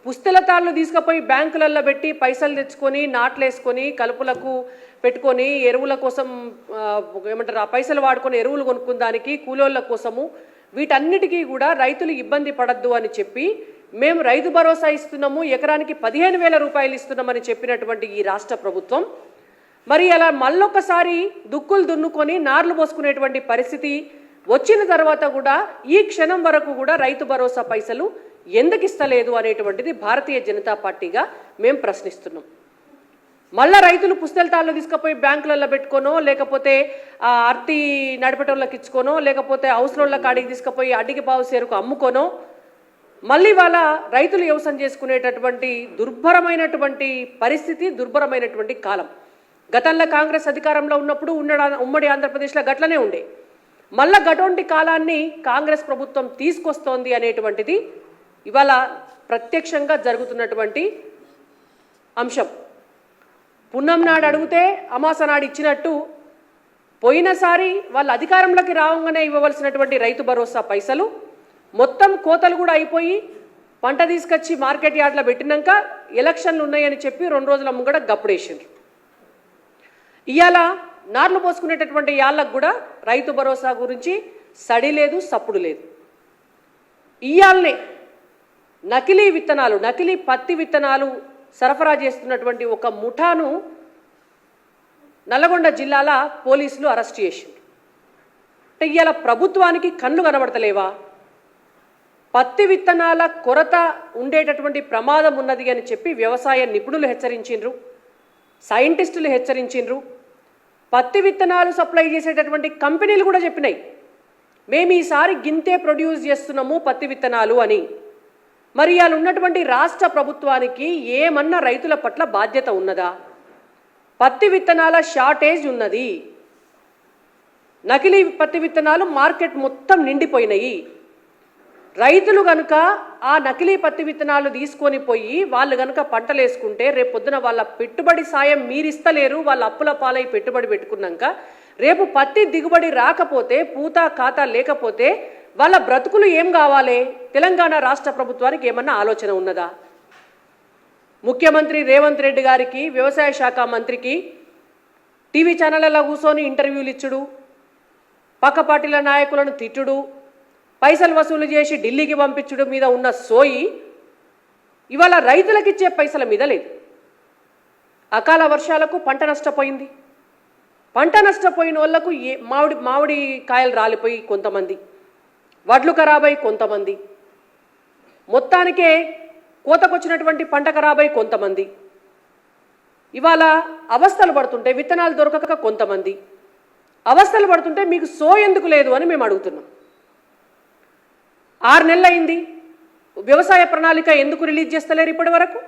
పుస్తెల తాళ్ళు తీసుకుపోయి బ్యాంకులలో పెట్టి పైసలు తెచ్చుకొని నాట్లేసుకొని కలుపులకు పెట్టుకొని ఎరువుల కోసం ఏమంటారు ఆ పైసలు వాడుకొని ఎరువులు కొనుక్కుందానికి కూలోళ్ళ కోసము వీటన్నిటికీ కూడా రైతులు ఇబ్బంది పడద్దు అని చెప్పి మేము రైతు భరోసా ఇస్తున్నాము, ఎకరానికి 15,000 రూపాయలు ఇస్తున్నామని చెప్పినటువంటి ఈ రాష్ట్ర ప్రభుత్వం మరి అలా మళ్ళొకసారి దుక్కులు దున్నుకొని నార్లు పోసుకునేటువంటి పరిస్థితి వచ్చిన తర్వాత కూడా ఈ క్షణం వరకు కూడా రైతు భరోసా పైసలు ఎందుకు ఇస్తలేదు అనేటువంటిది భారతీయ జనతా పార్టీగా మేము ప్రశ్నిస్తున్నాం. మళ్ళా రైతులు పుస్తెలతాళ్ళు తీసుకుపోయి బ్యాంకులలో పెట్టుకోనో లేకపోతే అర్తి నడిపేటోళ్ళకి ఇచ్చుకోనో లేకపోతే అవసరంలో కాడికి తీసుకుపోయి అడ్డికి పావు సేరుకు అమ్ముకోనో మళ్ళీ వాళ్ళ రైతులు వ్యవసాయం చేసుకునేటటువంటి దుర్భరమైనటువంటి పరిస్థితి, దుర్భరమైనటువంటి కాలం. గతంలో కాంగ్రెస్ అధికారంలో ఉన్నప్పుడు ఉమ్మడి ఆంధ్రప్రదేశ్లో గట్లనే ఉండే. మళ్ళా గటువంటి కాలాన్ని కాంగ్రెస్ ప్రభుత్వం తీసుకొస్తోంది అనేటువంటిది ఇవాళ ప్రత్యక్షంగా జరుగుతున్నటువంటి అంశం. పున్నం నాడు అడిగితే అమాస నాడు ఇచ్చినట్టు పోయినసారి వాళ్ళ అధికారంలోకి రావంగానే ఇవ్వవలసినటువంటి రైతు భరోసా పైసలు మొత్తం కోతలు కూడా అయిపోయి పంట తీసుకొచ్చి మార్కెట్ యార్డ్లో పెట్టినాక ఎలక్షన్లు ఉన్నాయని చెప్పి 2 రోజుల ముంగడ గప్పుడేసిండ్రు. ఇవాళ నార్లు పోసుకునేటటువంటి యాళ్ళకు కూడా రైతు భరోసా గురించి సడి లేదు, సప్పుడు లేదు. ఇయాలనే నకిలీ విత్తనాలు, నకిలీ పత్తి విత్తనాలు సరఫరా చేస్తున్నటువంటి ఒక ముఠాను నల్లగొండ జిల్లాల పోలీసులు అరెస్ట్ చేసిండ్రు. అంటే ఇవాళ ప్రభుత్వానికి కళ్ళు కనబడతలేవా? పత్తి విత్తనాల కొరత ఉండేటటువంటి ప్రమాదం ఉన్నది అని చెప్పి వ్యవసాయ నిపుణులు హెచ్చరించిండ్రు, సైంటిస్టులు హెచ్చరించిండ్రు, పత్తి విత్తనాలు సప్లై చేసేటటువంటి కంపెనీలు కూడా చెప్పినాయి మేము ఈసారి గింతే ప్రొడ్యూస్ చేస్తున్నాము పత్తి విత్తనాలు అని. మరి ఇవాళ ఉన్నటువంటి రాష్ట్ర ప్రభుత్వానికి ఏమన్నా రైతుల పట్ల బాధ్యత ఉన్నదా? పత్తి విత్తనాల షార్టేజ్ ఉన్నది, నకిలీ పత్తి విత్తనాలు మార్కెట్ మొత్తం నిండిపోయినాయి. రైతులు కనుక ఆ నకిలీ పత్తి విత్తనాలు తీసుకొని పోయి వాళ్ళు కనుక పంటలు వేసుకుంటే రేపు పొద్దున వాళ్ళ పెట్టుబడి సాయం మీరిస్తలేరు, వాళ్ళ అప్పుల పాలై పెట్టుబడి పెట్టుకున్నాక రేపు పత్తి దిగుబడి రాకపోతే, పూత ఖాతా లేకపోతే వాళ్ళ బ్రతుకులు ఏం కావాలి? తెలంగాణ రాష్ట్ర ప్రభుత్వానికి ఏమన్నా ఆలోచన ఉన్నదా? ముఖ్యమంత్రి రేవంత్ రెడ్డి గారికి, వ్యవసాయ శాఖ మంత్రికి టీవీ ఛానళ్లలో కూర్చొని ఇంటర్వ్యూలు ఇచ్చుడు, పక్క పార్టీల నాయకులను తిట్టుడు, పైసలు వసూలు చేసి ఢిల్లీకి పంపించుడు మీద ఉన్న సోయి ఇవాళ రైతులకు ఇచ్చే పైసల మీద లేదు. అకాల వర్షాలకు పంట నష్టపోయింది. పంట నష్టపోయిన వాళ్లకు మామిడి కాయలు రాలిపోయి కొంతమంది, వడ్లు ఖరాబై కొంతమంది, మొత్తానికే కోతకొచ్చినటువంటి పంట ఖరాబై కొంతమంది, ఇవాళ అవస్థలు పడుతుంటే విత్తనాలు దొరకక కొంతమంది అవస్థలు పడుతుంటే మీకు సో ఎందుకు లేదు అని మేము అడుగుతున్నాం. 6 నెలలు అయింది, వ్యవసాయ ప్రణాళిక ఎందుకు రిలీజ్ చేస్తలేరు ఇప్పటి వరకు?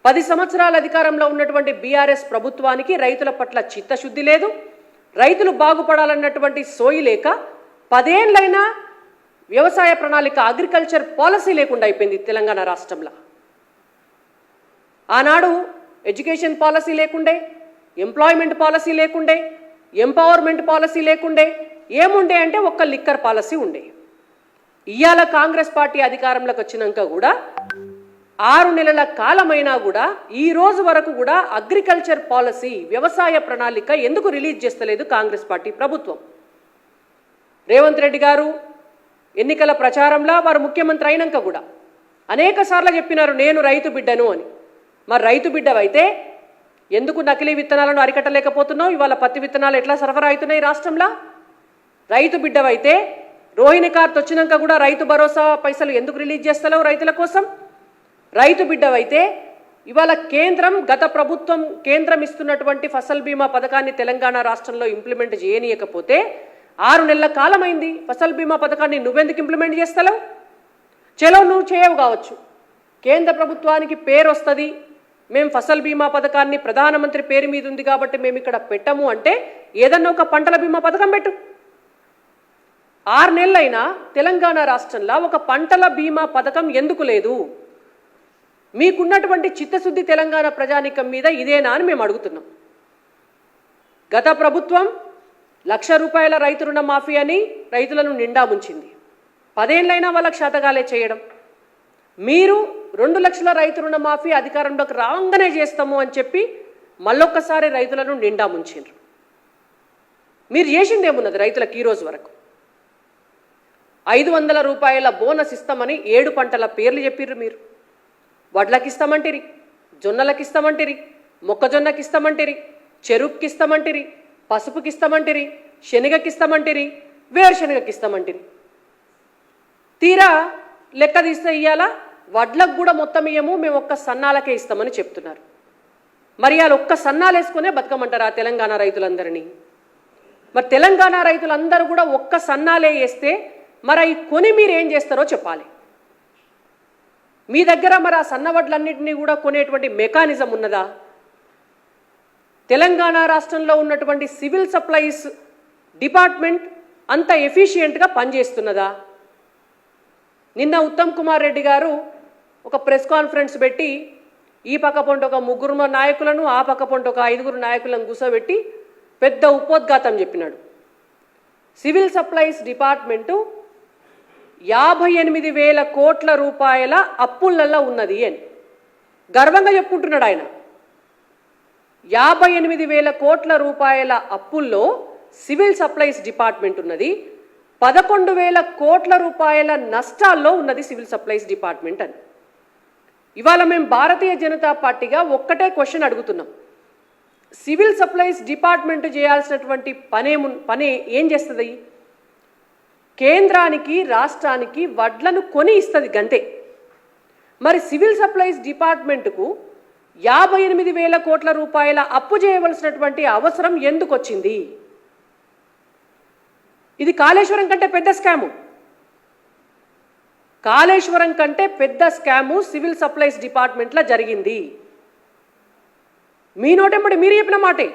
10 సంవత్సరాల అధికారంలో ఉన్నటువంటి బీఆర్ఎస్ ప్రభుత్వానికి రైతుల పట్ల చిత్తశుద్ధి లేదు, రైతులు బాగుపడాలన్నటువంటి సోయి లేక 10 ఏళ్ళైనా వ్యవసాయ ప్రణాళిక, అగ్రికల్చర్ పాలసీ లేకుండా అయిపోయింది తెలంగాణ రాష్ట్రంలో. ఆనాడు ఎడ్యుకేషన్ పాలసీ లేకుండే, ఎంప్లాయ్మెంట్ పాలసీ లేకుండే, ఎంపవర్మెంట్ పాలసీ లేకుండే, ఏముండే అంటే ఒక్క లిక్కర్ పాలసీ ఉండే. ఇవాళ కాంగ్రెస్ పార్టీ అధికారంలోకి వచ్చినాక కూడా 6 నెలల కాలమైనా కూడా ఈ రోజు వరకు కూడా అగ్రికల్చర్ పాలసీ, వ్యవసాయ ప్రణాళిక ఎందుకు రిలీజ్ చేస్తలేదు కాంగ్రెస్ పార్టీ ప్రభుత్వం? రేవంత్ రెడ్డి గారు ఎన్నికల ప్రచారంలో వారు ముఖ్యమంత్రి అయినాక కూడా అనేక సార్లు చెప్పినారు నేను రైతు బిడ్డను అని. మరి రైతు బిడ్డవైతే ఎందుకు నకిలీ విత్తనాలను అరికట్టలేకపోతున్నావు? ఇవాళ పత్తి విత్తనాలు ఎట్లా సరఫరా అవుతున్నాయి రాష్ట్రంలో? రైతు బిడ్డవైతే రోహిణి కార్త్ వచ్చినాక కూడా రైతు భరోసా పైసలు ఎందుకు రిలీజ్ చేస్తలేవు రైతుల కోసం? రైతు బిడ్డవైతే ఇవాళ గత ప్రభుత్వం కేంద్రం ఇస్తున్నటువంటి ఫసల్ బీమా పథకాన్ని తెలంగాణ రాష్ట్రంలో ఇంప్లిమెంట్ చేయనీయకపోతే 6 నెలల కాలమైంది. ఫసల్ బీమా పథకాన్ని నువ్వెందుకు ఇంప్లిమెంట్ చేస్తలేవు? చలో నువ్వు చేయవు కావచ్చు, కేంద్ర ప్రభుత్వానికి పేరు వస్తుంది, మేము ఫసల్ బీమా పథకాన్ని ప్రధానమంత్రి పేరు మీద ఉంది కాబట్టి మేము ఇక్కడ పెట్టము అంటే ఏదన్నా ఒక పంటల బీమా పథకం పెట్టు. 6 నెలలైనా తెలంగాణ రాష్ట్రంలో ఒక పంటల బీమా పథకం ఎందుకు లేదు? మీకున్నటువంటి చిత్తశుద్ధి తెలంగాణ ప్రజానీకం మీద ఇదేనా అని మేము అడుగుతున్నాం. గత ప్రభుత్వం 1,00,000 రూపాయల రైతు రుణ మాఫీ అని రైతులను నిండా ముంచింది. 10 ఏళ్ళైనా వాళ్ళకి శాతగాలే చేయడం. మీరు 2 లక్షల రైతు రుణమాఫీ అధికారంలోకి రావంగానే చేస్తాము అని చెప్పి మళ్ళొక్కసారి రైతులను నిండా ముంచిండ్రు. మీరు చేసిందేమున్నది రైతులకు ఈ రోజు వరకు? 500 రూపాయల బోనస్ ఇస్తామని 7 పంటల పేర్లు చెప్పిర్రు. మీరు వడ్లకి ఇస్తామంటిరి, జొన్నలకి ఇస్తామంటిరి, మొక్కజొన్నకి ఇస్తామంటిరి, చెరుకుకి ఇస్తామంటిరి, పసుపుకి ఇస్తామంటిరి, శనగకి ఇస్తామంటిరి, వేరుశనగకి ఇస్తామంటిరి. తీరా లెక్క తీస్తే ఇయ్యాలా వడ్లకు కూడా మొత్తం ఇయ్యము, మేము ఒక్క సన్నాలకే ఇస్తామని చెప్తున్నారు. మరి వాళ్ళు ఒక్క సన్నాలు వేసుకునే బతకమంటారా తెలంగాణ రైతులందరినీ? మరి తెలంగాణ రైతులందరూ కూడా ఒక్క సన్నాలే వేస్తే మరి అవి కొని మీరు ఏం చేస్తారో చెప్పాలి. మీ దగ్గర మరి ఆ సన్న వడ్లన్నింటినీ కూడా కొనేటువంటి మెకానిజం ఉన్నదా? తెలంగాణ రాష్ట్రంలో ఉన్నటువంటి సివిల్ సప్లైస్ డిపార్ట్మెంట్ అంత ఎఫిషియెంట్గా పనిచేస్తున్నదా? నిన్న ఉత్తమ్ కుమార్ రెడ్డి గారు ఒక ప్రెస్ కాన్ఫరెన్స్ పెట్టి ఈ పక్క పొంట ఒక 3 నాయకులను, ఆ పక్క పొంట ఒక 5 నాయకులను కూర్చోబెట్టి పెద్ద ఉపోద్ఘాతం చెప్పినాడు. సివిల్ సప్లైస్ డిపార్ట్మెంటు 58,000 కోట్ల రూపాయల అప్పులల్లో ఉన్నది అని గర్వంగా చెప్పుకుంటున్నాడు ఆయన. 58,000 కోట్ల రూపాయల అప్పుల్లో సివిల్ సప్లైస్ డిపార్ట్మెంట్ ఉన్నది. 11,000 కోట్ల రూపాయల నష్టాల్లో ఉన్నది సివిల్ సప్లైస్ డిపార్ట్మెంట్ అని. ఇవాళ మేము భారతీయ జనతా పార్టీగా ఒక్కటే క్వశ్చన్ అడుగుతున్నాం. సివిల్ సప్లైస్ డిపార్ట్మెంట్ చేయాల్సినటువంటి పని ఏం చేస్తుంది? కేంద్రానికి రాష్ట్రానికి వడ్లను కొని ఇస్తుంది గంతే. మరి సివిల్ సప్లైస్ డిపార్ట్మెంట్కు 58,000 కోట్ల రూపాయల అప్పు చేయవలసినటువంటి అవసరం ఎందుకు వచ్చింది? ఇది కాళేశ్వరం కంటే పెద్ద స్కాము. కాళేశ్వరం కంటే పెద్ద స్కాము సివిల్ సప్లైస్ డిపార్ట్మెంట్లో జరిగింది. మీ నోటెంబడి మీరు చెప్పిన మాటే.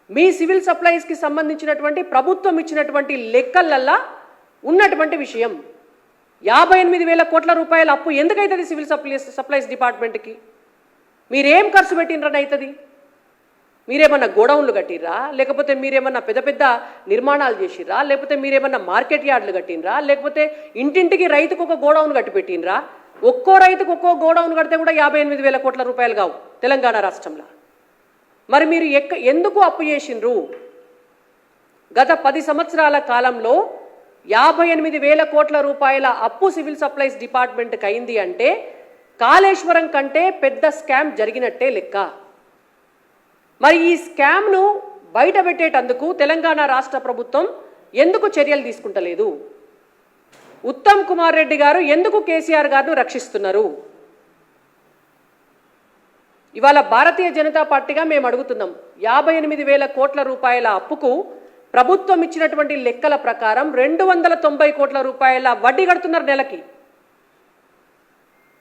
మీ సివిల్ సప్లైస్కి సంబంధించినటువంటి ప్రభుత్వం ఇచ్చినటువంటి లెక్కలల్లా ఉన్నటువంటి విషయం 58,000 కోట్ల రూపాయల అప్పు ఎందుకైతుంది సివిల్ సప్లైస్ డిపార్ట్మెంట్కి? మీరేం ఖర్చు పెట్టినరని అవుతుంది? మీరేమన్నా గోడౌన్లు కట్టిర్రా? లేకపోతే మీరేమన్నా పెద్ద పెద్ద నిర్మాణాలు చేసిర్రా? లేకపోతే మీరేమన్నా మార్కెట్ యార్డులు కట్టినరా? లేకపోతే ఇంటింటికి రైతుకు ఒక గోడౌన్ కట్టి పెట్టినరా? ఒక్కో రైతుకు ఒక్కో గోడౌన్ కడితే కూడా 58,000 కోట్ల రూపాయలు కావు తెలంగాణ రాష్ట్రంలో. మరి మీరు ఎందుకు అప్పు చేసిండ్రు? గత 10 సంవత్సరాల కాలంలో 58,000 కోట్ల రూపాయల అప్పు సివిల్ సప్లైస్ డిపార్ట్మెంట్కి అయింది అంటే కాళేశ్వరం కంటే పెద్ద స్కామ్ జరిగినట్టే లెక్క. మరి ఈ స్కామ్ను బయట పెట్టేటందుకు తెలంగాణ రాష్ట్ర ప్రభుత్వం ఎందుకు చర్యలు తీసుకుంటలేదు? ఉత్తమ్ కుమార్ రెడ్డి గారు ఎందుకు కేసీఆర్ గారిని రక్షిస్తున్నారు? ఇవాళ భారతీయ జనతా పార్టీగా మేము అడుగుతున్నాం. 58,000 కోట్ల రూపాయల అప్పుకు ప్రభుత్వం ఇచ్చినటువంటి లెక్కల ప్రకారం 290 కోట్ల రూపాయల వడ్డీ కడుతున్నారు నెలకి.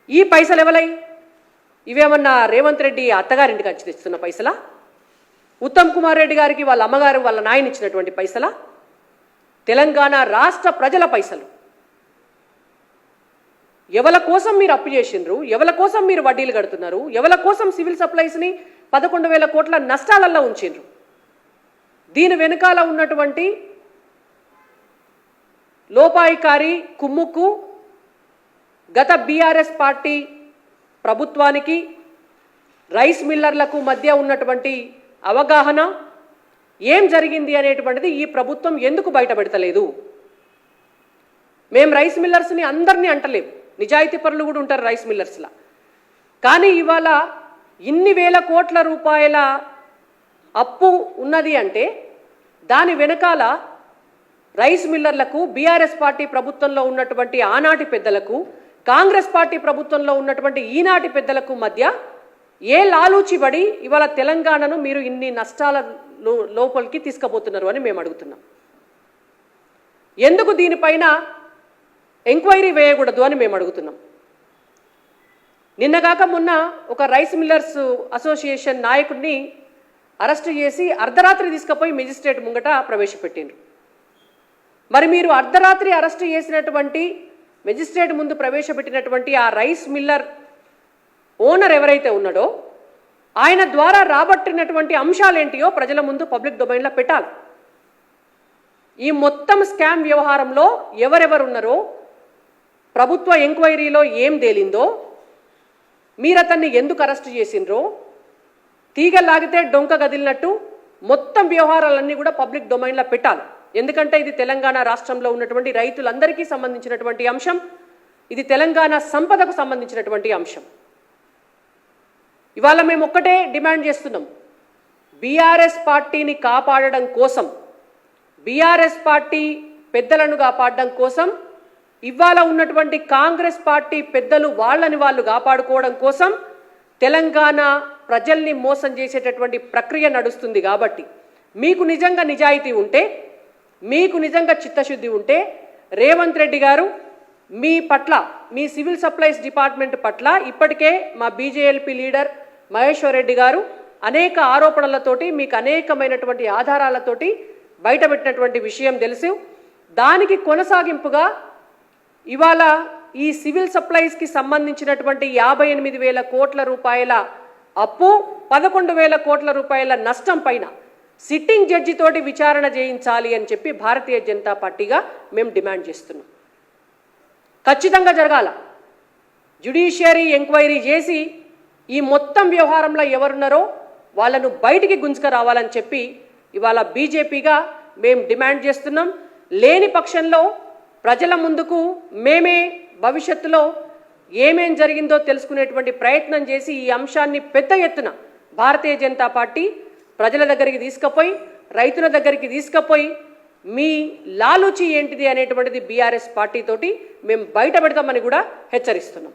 ఈ పైసలు ఎవలై? ఇవేమన్నా రేవంత్ రెడ్డి అత్తగారింటికి వచ్చి తెస్తున్న పైసలా? ఉత్తమ్ కుమార్ రెడ్డి గారికి వాళ్ళ అమ్మగారు వాళ్ళ నాయన ఇచ్చినటువంటి పైసలా? తెలంగాణ రాష్ట్ర ప్రజల పైసలు. ఎవల కోసం మీరు అప్పు చేసిండ్రు? ఎవల కోసం మీరు వడ్డీలు కడుతున్నారు? ఎవల కోసం సివిల్ సప్లైస్ని 11,000 కోట్ల నష్టాలలో ఉంచిండ్రు? దీని వెనుకాల ఉన్నటువంటి లోపాయికారి కుమ్ముకు గత బీఆర్ఎస్ పార్టీ ప్రభుత్వానికి రైస్ మిల్లర్లకు మధ్య ఉన్నటువంటి అవగాహన ఏం జరిగింది అనేటువంటిది ఈ ప్రభుత్వం ఎందుకు బయటపెడతలేదు? మేము రైస్ మిల్లర్స్ని అందరినీ అంటలేము, నిజాయితీ పరులు కూడా ఉంటారు రైస్ మిల్లర్స్లా. కానీ ఇవాళ ఇన్ని వేల కోట్ల రూపాయల అప్పు ఉన్నది అంటే దాని వెనకాల రైస్ మిల్లర్లకు బీఆర్ఎస్ పార్టీ ప్రభుత్వంలో ఉన్నటువంటి ఆనాటి పెద్దలకు, కాంగ్రెస్ పార్టీ ప్రభుత్వంలో ఉన్నటువంటి ఈనాటి పెద్దలకు మధ్య ఏ లాలూచిబడి ఇవాళ తెలంగాణను మీరు ఇన్ని నష్టాల లోపలికి తీసుకుపోతున్నారు అని మేము అడుగుతున్నాం. ఎందుకు దీనిపైన ఎంక్వైరీ వేయకూడదు అని మేము అడుగుతున్నాం. నిన్నగాక మొన్న ఒక రైస్ మిల్లర్స్ అసోసియేషన్ నాయకుడిని అరెస్టు చేసి అర్ధరాత్రి తీసుకుపోయి మెజిస్ట్రేట్ ముంగట ప్రవేశపెట్టిండ్రు. మరి మీరు అర్ధరాత్రి అరెస్టు చేసినటువంటి మెజిస్ట్రేట్ ముందు ప్రవేశపెట్టినటువంటి ఆ రైస్ మిల్లర్ ఓనర్ ఎవరైతే ఉన్నాడో ఆయన ద్వారా రాబట్టినటువంటి అంశాలేంటియో ప్రజల ముందు పబ్లిక్ డొమైన్లో పెట్టాలి. ఈ మొత్తం స్కామ్ వ్యవహారంలో ఎవరెవరు ఉన్నారో ప్రభుత్వ ఎంక్వైరీలో ఏం తేలిందో, మీరు అతన్ని ఎందుకు అరెస్ట్ చేసిండ్రో, తీగలాగితే డొంక గదిలినట్టు మొత్తం వ్యవహారాలన్నీ కూడా పబ్లిక్ డొమైన్లో పెట్టాలి. ఎందుకంటే ఇది తెలంగాణ రాష్ట్రంలో ఉన్నటువంటి రైతులందరికీ సంబంధించినటువంటి అంశం, ఇది తెలంగాణ సంపదకు సంబంధించినటువంటి అంశం. ఇవాళ మేము ఒక్కటే డిమాండ్ చేస్తున్నాం, బీఆర్ఎస్ పార్టీని కాపాడడం కోసం, బీఆర్ఎస్ పార్టీ పెద్దలను కాపాడడం కోసం, ఇవాళ ఉన్నటువంటి కాంగ్రెస్ పార్టీ పెద్దలు వాళ్ళని వాళ్ళు కాపాడుకోవడం కోసం తెలంగాణ ప్రజల్ని మోసం చేసేటటువంటి ప్రక్రియ నడుస్తుంది. కాబట్టి మీకు నిజంగా నిజాయితీ ఉంటే, మీకు నిజంగా చిత్తశుద్ధి ఉంటే రేవంత్ రెడ్డి గారు మీ పట్ల, మీ సివిల్ సప్లైస్ డిపార్ట్మెంట్ పట్ల ఇప్పటికే మా బీజేఎల్పీ లీడర్ మహేశ్వర్ రెడ్డి గారు అనేక ఆరోపణలతోటి, మీకు అనేకమైనటువంటి ఆధారాలతోటి బయటపెట్టినటువంటి విషయం తెలుసు. దానికి కొనసాగింపుగా ఇవాళ ఈ సివిల్ సప్లైస్కి సంబంధించినటువంటి 58,000 కోట్ల రూపాయల అప్పు, 11,000 కోట్ల రూపాయల నష్టం పైన సిట్టింగ్ జడ్జితోటి విచారణ చేయించాలి అని చెప్పి భారతీయ జనతా పార్టీగా మేము డిమాండ్ చేస్తున్నాం. ఖచ్చితంగా జరగాల. జ్యుడిషియరీ ఎంక్వైరీ చేసి ఈ మొత్తం వ్యవహారంలో ఎవరున్నారో వాళ్ళను బయటికి గుంజుకురావాలని చెప్పి ఇవాళ బీజేపీగా మేము డిమాండ్ చేస్తున్నాం. లేని పక్షంలో ప్రజల ముందుకు మేమే భవిష్యత్తులో ఏమేం జరిగిందో తెలుసుకునేటువంటి ప్రయత్నం చేసి ఈ అంశాన్ని పెద్ద ఎత్తున భారతీయ జనతా పార్టీ ప్రజల దగ్గరికి తీసుకుపోయి, రైతుల దగ్గరికి తీసుకుపోయి మీ లాలూచి ఏంటిది అనేటువంటిది బీఆర్ఎస్ పార్టీతోటి మేము బయట పెడతామని కూడా హెచ్చరిస్తున్నాం.